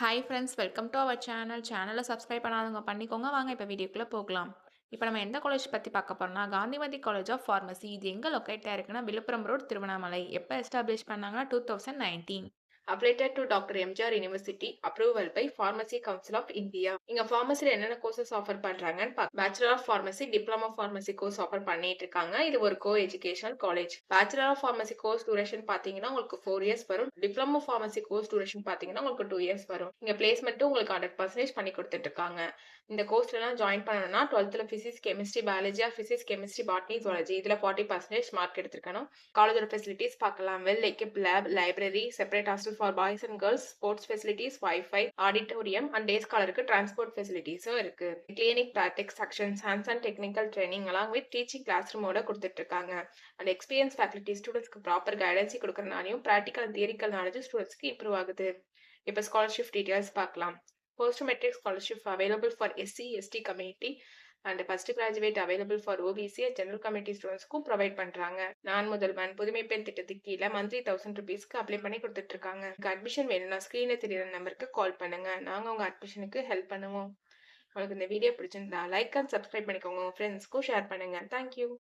Hi friends, welcome to our channel. சேனலை subscribe பண்ணாதவங்க பண்ணிக்கோங்க. வாங்க இப்போ வீடியோக்குள்ளே போகலாம். இப்போ நம்ம எந்த காலேஜ் பற்றி பார்க்க போறோம்னா, காந்திமதி காலேஜ் ஆஃப் ஃபார்மசி. இது எங்கே லொக்கேட் ஆயிருக்குன்னா, விழுப்புரம் ரோட், திருவண்ணாமலை. எப்போ எஸ்டாப்ளிஷ் பண்ணாங்கன்னா 2019. Affiliated to doctor MGR university. Approval by pharmacy council of India. இங்க ஃபார்மசில என்னென்ன கோர்சஸ் ஆஃபர் பண்றாங்கன்னு bachelor of pharmacy, diploma pharmacy course offer பண்ணிட்டு இருக்காங்க. இது ஒரு co educational college. Bachelor of pharmacy course duration பாத்தீங்கன்னா உங்களுக்கு 4 இயர்ஸ் வரும். டிப்ளமோ ஃபார்மசி கோர்ஸ் டியூரேஷன் பாத்தீங்கன்னா உங்களுக்கு 2 இயர்ஸ் வரும். இங்க பிளேஸ்மெண்ட்டும் உங்களுக்கு 100% பண்ணி கொடுத்துட்டு இருக்காங்க. இந்த கோர்ஸ்ல எல்லாம் ஜாயின் பண்ணணும்னா 12th physics chemistry biology or physics chemistry botany zoology இதுல 40% மார்க் எடுத்திருக்கணும். காலேஜோட ஃபெசிலிட்டிஸ் பார்க்கலாம். Well equipped lab, library, separate hostel for boys and girls, sports facilities, wifi, auditorium and day ஸ்காலருக்கு டிரான்ஸ்போர்ட் ஃபெசிலிட்டிஸும் இருக்கு. Clinic, practice sections, hands and technical training along with teaching class ரூமோட கொடுத்துட்டு இருக்காங்க. அண்ட் எக்ஸ்பீரியன்ஸ் ஃபேக்கல்டி ஸ்டூடெண்ட்ஸ்க்கு proper guidance கொடுக்கறனாலையும் practical and theoretical knowledge ஸ்டூடெண்ட்ஸ்க்கு improve ஆகுது. இப்போ ஸ்காலர்ஷிப் டீடைல்ஸ் பார்க்கலாம். Post matric scholarship available for SC ST community and first graduate available for OBC general community ஸ்டூடெண்ட்ஸ்க்கும் ப்ரொவைட் பண்றாங்க. நான் முதல்வன் புதுமை பெண் திட்டத்துக்கு கீழே மந்த்லி 1000 ருபீஸ்க்கு அப்ளை பண்ணி கொடுத்துட்டு இருக்காங்க. அட்மிஷன் வேணும்னா ஸ்கிரீன்ல தெரியுற நம்பருக்கு கால் பண்ணுங்க. நாங்க உங்க அட்மிஷனுக்கு ஹெல்ப் பண்ணுவோம். உங்களுக்கு இந்த வீடியோ பிடிச்சிருந்தா லைக் அண்ட் சப்ஸ்கிரைப் பண்ணிக்கோங்க. உங்க ஃப்ரெண்ட்ஸ்க்கும் ஷேர் பண்ணுங்க. தேங்க்யூ.